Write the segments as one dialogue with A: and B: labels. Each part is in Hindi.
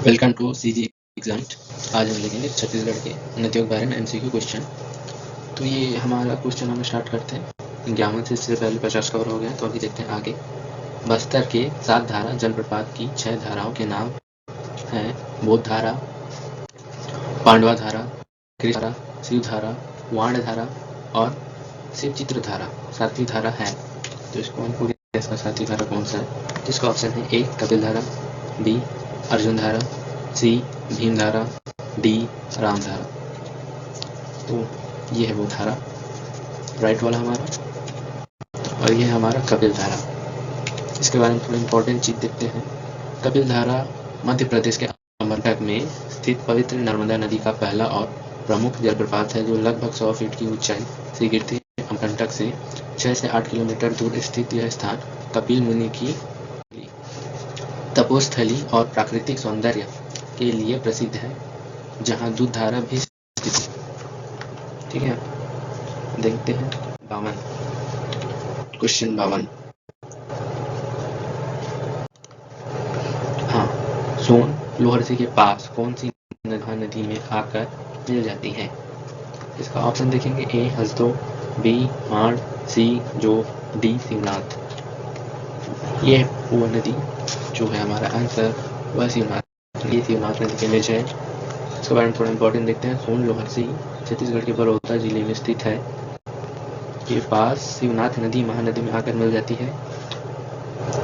A: Welcome to CG exam. आज हम लिखेंगे छत्तीसगढ़ के नदियों के बारे में एमसीक्यू क्वेश्चन। तो ये हमारा क्वेश्चन हम स्टार्ट करते हैं। 51 से इससे पहले 50 कवर हो गया, तो अभी देखते हैं आगे। बस्तर के 7 धारा जलप्रपात की 6 धाराओं के नाम हैं बोध धारा, पांडवा धारा, कृष्ण धारा, शिव धारा, वाण धारा और शिवचित्र धारा। 7वीं धारा है, तो इसको हम पूरी इसका 7वीं धारा कौन सा है, जिसका ऑप्शन है ए कपिल धारा, बी अर्जुन धारा, सी भीम धारा, डी राम धारा। तो ये है वो धारा राइट वाला हमारा, और ये है हमारा कपिल धारा। इसके बारे में थोड़ी इंपॉर्टेंट चीज देखते हैं। कपिल धारा मध्य प्रदेश के अमरकंटक में स्थित पवित्र नर्मदा नदी का पहला और प्रमुख जलप्रपात है, जो लगभग 100 फीट की ऊंचाई से गिरती है। अमरकंटक से 6 से 8 किलोमीटर दूर स्थित यह स्थान कपिल मुनि की तपोस्थली और प्राकृतिक सौंदर्य के लिए प्रसिद्ध है, जहां दूध धारा भी स्थित है। ठीक है, देखते हैं 52 क्वेश्चन 52। हाँ, सोन लोहरसी के पास कौन सी नदी में आकर मिल जाती है? इसका ऑप्शन देखेंगे ए हसदो, बी माण, सी जोग, डी शिवनाथ। ये वो नदी जो है हमारा आंसर वह शिवनाथ। ये शिवनाथ नदी के नीचे है। इसके बारे में थोड़ा इंपॉर्टेंट देखते हैं। सोन लोहरसी छत्तीसगढ़ के बड़ौदा जिले में स्थित है। के पास शिवनाथ नदी महानदी में आकर मिल जाती है।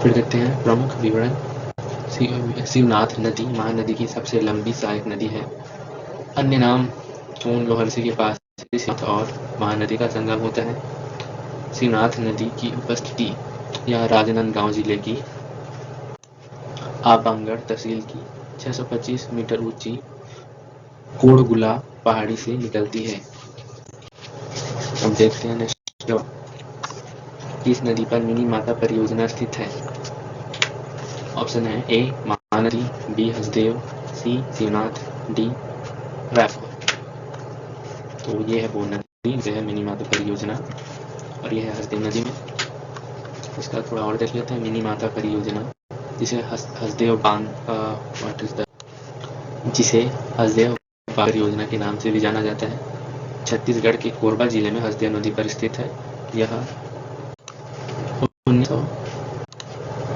A: फिर देखते हैं प्रमुख विवरण। शिवनाथ नदी महानदी की सबसे लंबी सहायक नदी है। अन्य नाम सोन लोहरसी के पास और महानदी का संगम होता है। शिवनाथ नदी की उपस्थिति यह राजनांदगांव जिले की आबंगड़ तहसील की 625 मीटर ऊंची कोड़गुला पहाड़ी से निकलती है। अब देखते हैं नेक्स्ट, किस नदी पर मिनी माता परियोजना स्थित है? ऑप्शन है ए महानदी, बी हसदेव, सी शिवनाथ, डी रायपुर। तो ये है वो नदी जो है मिनी माता परियोजना, और ये है हसदेव नदी में। इसका थोड़ा और देख लेते हैं। मिनी माता परियोजना जिसे हसदेव बांध जिसे हसदेव परियोजना के नाम से भी जाना जाता है, छत्तीसगढ़ के कोरबा जिले में हसदेव नदी पर स्थित है। यह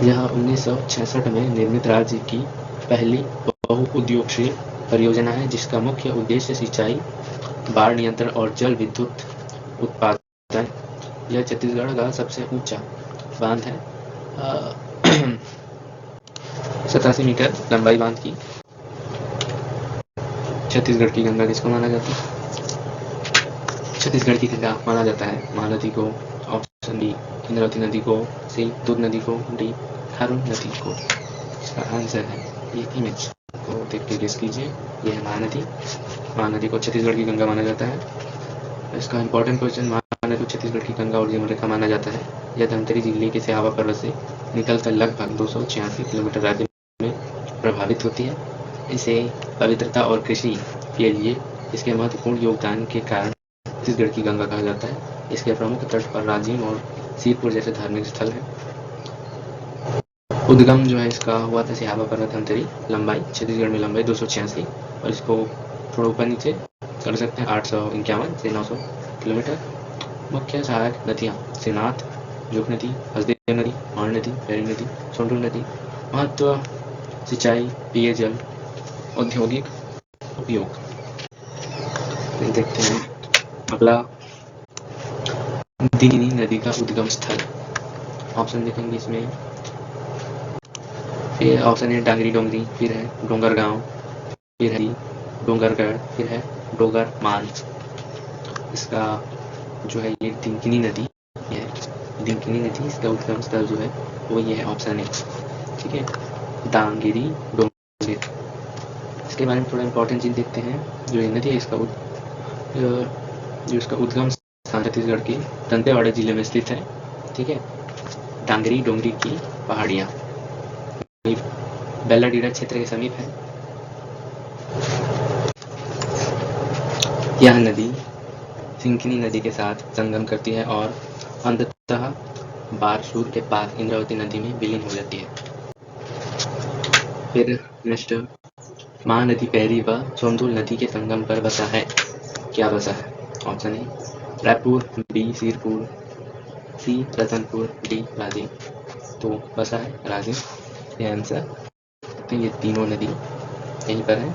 A: 1966 में निर्मित राज्य की पहली बहुउद्देशीय परियोजना है, जिसका मुख्य उद्देश्य सिंचाई, बाढ़ नियंत्रण और जल विद्युत उत्पादन। यह छत्तीसगढ़ का सबसे ऊंचा बांध है। 87 मीटर लंबाई बांध की। छत्तीसगढ़ की गंगा किसको माना जाता है? छत्तीसगढ़ की गंगा माना जाता है महानदी को। ऑप्शन बी इंद्रावती नदी को, सी दूध नदी को, डी खारून नदी को। इसका आंसर है ये इमेज को देख के गेस कीजिए। ये है महानदी। महानदी को छत्तीसगढ़ की गंगा माना जाता है। इसका इंपॉर्टेंट क्वेश्चन, महानदी को छत्तीसगढ़ की गंगा और जीवन रेखा माना जाता है। यह धमतरी जिले के सिहावा पर्वत से निकलकर लगभग 286 किलोमीटर राज्य में प्रभावित होती है। इसे पवित्रता और कृषि के लिए इसके महत्वपूर्ण योगदान के कारण छत्तीसगढ़ की गंगा कहा जाता है। इसके प्रमुख तट पर राजिम और सीरपुर जैसे धार्मिक स्थल हैं। उद्गम जो है इसका हुआ था सिहावा पर्वत धमतरी। लंबाई छत्तीसगढ़ में लंबाई 286, और इसको थोड़ा ऊपर नीचे कर सकते हैं 851 से 900 किलोमीटर। मुख्य सहायक नदियाँ शिवनाथ, जोग नदी, हसदेव नदी, माण नदी, बैरी नदी, सोंडूर नदी। महत्व सिंचाई, पेयजल, औद्योगिक उपयोग। देखते हैं अगला, दिनी नदी का उद्गम स्थल। ऑप्शन देखेंगे इसमें। फिर ऑप्शन है डांगरी डोंगरी, फिर है डोंगरगांव, फिर है डोंगरगढ़, फिर है डोगरमान। इसका जो है ये दिनकिनी नदी है। दिनकिनी नदी इसका उद्गम स्थल जो है वो ये है ऑप्शन है। ठीक है, डांगरी डोंगरी। इसके बारे में थोड़ा इंपॉर्टेंट चीज देखते हैं। जो ये नदी है इसका जो इसका उद्गम स्थान छत्तीसगढ़ के दंतेवाड़ा जिले में स्थित है। ठीक है, डांगरी डोंगरी की पहाड़ियाँ बेलाडीडा क्षेत्र के समीप है। यह नदी सिंकिनी नदी के साथ संगम करती है और अंततः बारसूर के पास इंद्रावती नदी में विलीन हो जाती है। फिर नेक्स्ट महानदी पैरी व सोंधुल नदी के संगम पर बसा है। क्या बसा है? Option A Raipur, B Sirpur, C Ratanpur, D Rajim. तो बसा है राजिम। ये आंसर, तो ये तीनों नदी यहीं पर है,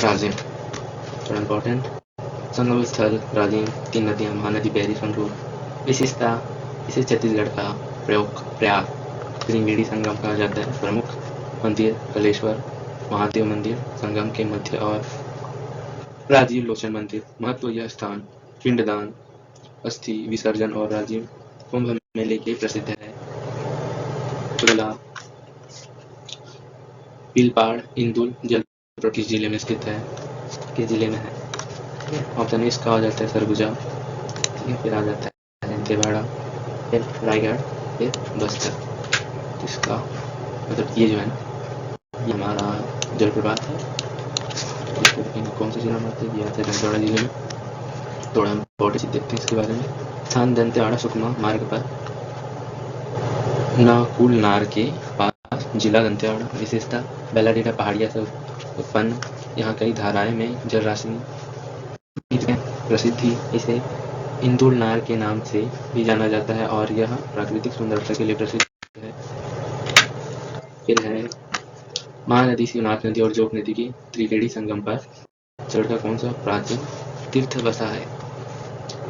A: राजिम। थोड़ा इम्पोर्टेंट, संगम स्थल राजिम, 3 नदियाँ महानदी पैरी सोंधुल। विशेषता, इसे छत्तीसगढ़ का प्रयाग त्रिवेणी संगम कहा जाता है। प्रमुख मंदिर कलेश्वर महादेव मंदिर संगम के मध्य और राजीव लोचन मंदिर। महत्व, यह स्थान पिंडदान, अस्थि विसर्जन और राजीव कुंभ मेले के लिए प्रसिद्ध है। अगला, पीलपाड़ इंदुल जलप्रपात किस जिले में स्थित है? किस जिले में है? ऑप्शन ए इसका आ जाता है सरगुजा, फिर आ जाता है दंतेवाड़ा, फिर रायगढ़, फिर बस्तर। इसका मतलब ये जो है ना, ये हमारा जलप्रपात है, इसको कौन सा जिला में आता है? ये आता है दंतेवाड़ा जिले में। थोड़ा इम्पोर्टेंट देखते हैं इसके बारे में। स्थान दंतेवाड़ा सुकमा मार्ग पर नकुलनार के पास जिला दंतेवाड़ा। विशेषता, बेलाडेरा पहाड़िया से उत्पन्न यहाँ कई धाराएं में जल राशि प्रसिद्धि, इसे इंदुलनार के नाम से भी जाना जाता है और यह प्राकृतिक सुंदरता के लिए प्रसिद्ध है। फिर है महानदी, शिवनाथ नदी और जोग नदी के त्रिवेणी संगम पर चढ़ का कौन सा प्राचीन तीर्थ बसा है?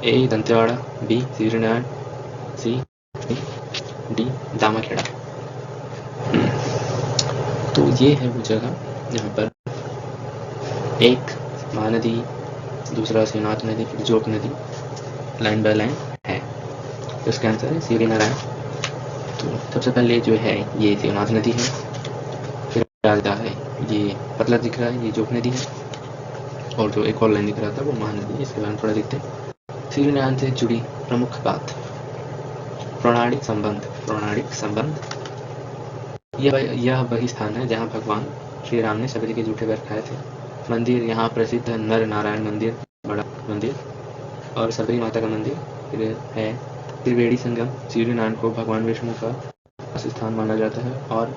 A: A Dantewada, B Shivnarayan, C D Damakheda. तो ये है वो जगह जहाँ पर एक महानदी, दूसरा शिवनाथ नदी, फिर जोग नदी लाइन बाय लाइन है। तो इसका आंसर है शिवनारायण। तो सबसे पहले जो है ये शिवनाथ नदी है, फिर आता है ये पतला दिख रहा है, ये जोग नदी है, और जो एक और लाइन दिख रहा था वो महानदी। इसके बारे में थोड़ा देखते हैं। शिवनारायण से जुड़ी प्रमुख बात, पौराणिक संबंध। यह वही स्थान है जहाँ भगवान श्री राम ने सबरी के जूठे पैर खाए थे। मंदिर, यहाँ प्रसिद्ध नर नारायण मंदिर, बड़ा मंदिर, और सबरी माता का मंदिर। फिर है त्रिवेणी संगम, शिवनारायण को भगवान विष्णु का स्थान माना जाता है और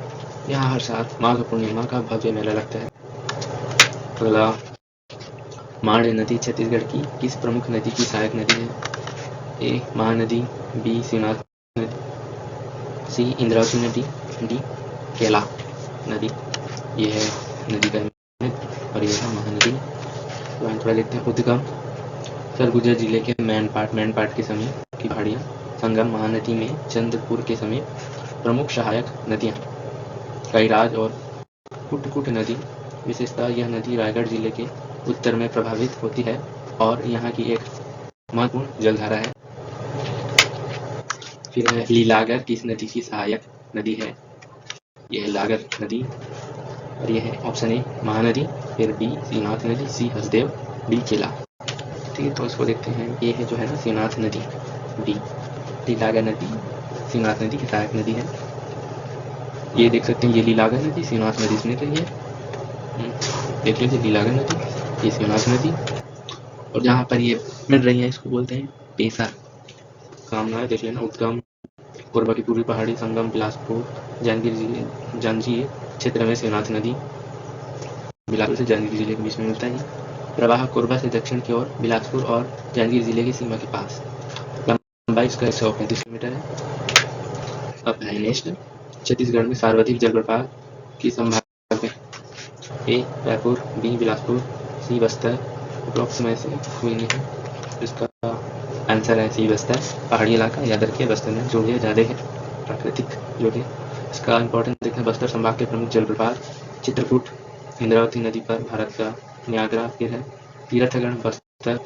A: यहाँ हर साल माघ पूर्णिमा का भव्य मेला लगता है। अगला, माण नदी छत्तीसगढ़ की किस प्रमुख नदी की सहायक नदी है? ए महानदी, बी शिवनाथ नदी, सी इंद्रावती नदी, डी केला नदी। ये है नदी का और ये है महानदी। थोड़ा देखते हैं। उद्गम, सरगुजा जिले के मैनपाट के समीप की पहाड़ियाँ। संगम, महानदी में चंद्रपुर के समीप। प्रमुख सहायक नदियाँ, कैराज और कुटकुट नदी। विशेषता, यह नदी रायगढ़ जिले के उत्तर में प्रभावित होती है और यहाँ की एक महत्वपूर्ण जलधारा है। फिर है लीलागर किस नदी की सहायक नदी है? यह है लागर नदी, और यह है ऑप्शन ए महानदी, फिर बी शिवनाथ नदी, सी हसदेव, डी केला। ठीक है, तो इसको देखते हैं। ये है जो है ना शिवनाथ नदी, डी लीलागर नदी शिवनाथ नदी की सहायक नदी है। ये देख सकते हैं, ये लीलागर नदी शिवनाथ नदी सुन रही है, देख लीजिए लीलागर नदी, ये शिवनाथ नदी, और जहाँ पर ये मिल रही है इसको बोलते हैं पेशर। कामना देख लेना। उद्गम, कोरबा की पूर्वी पहाड़ी। संगम, बिलासपुर जांजगीर क्षेत्र में शिवनाथ नदी बिलासपुर से जांजगीर जिले के बीच में मिलता है। प्रवाह, कोरबा से दक्षिण की ओर बिलासपुर और जांजगीर जिले की सीमा के पास। लंबाई इसका 135 किलोमीटर है। अब है नेक्स्ट, छत्तीसगढ़ में सर्वाधिक जलप्रपात की संभावना। ए रायपुर, बी बिलासपुर, सी बस्तर। अप्रोक्स में से कोई नहीं है। इसका आंसर है सी बस्तर। पहाड़ी इलाका, याद रखिए बस्तर में जो है ज़्यादा है प्राकृतिक जो है। इसका इंपॉर्टेंस देखते हैं। बस्तर संभाग के प्रमुख जलप्रपात, चित्रकूट इंद्रावती नदी पर, भारत का न्यागरा। फिर है तीर्थगढ़ बस्तर,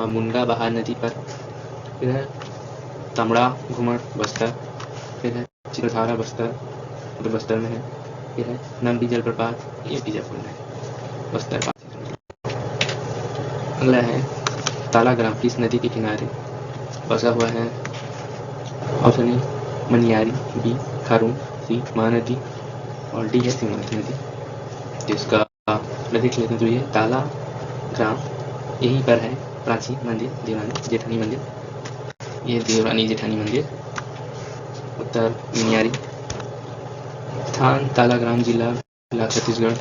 A: मुनगा बहार नदी पर। फिर है तमड़ा घुमड़ बस्तर। फिर है चित्रधारा बस्तर, तो बस्तर में है। फिर है नंदी जलप्रपात, ये बीजापुर में, बस्तर पास। अगला है तालाग्राम किस नदी के किनारे बसा हुआ है? Option A Maniyari, B Kharun, C Mahanadi, और डी है शिवनाथ नदी। जिसका देख लेते हैं। तो ये तालाग्राम, यहीं पर है प्राचीन मंदिर देवरानी जेठानी मंदिर। ये देवरानी जेठानी मंदिर, उत्तर मनियारी। स्थान तालाग्राम, जिला फिलहाल छत्तीसगढ़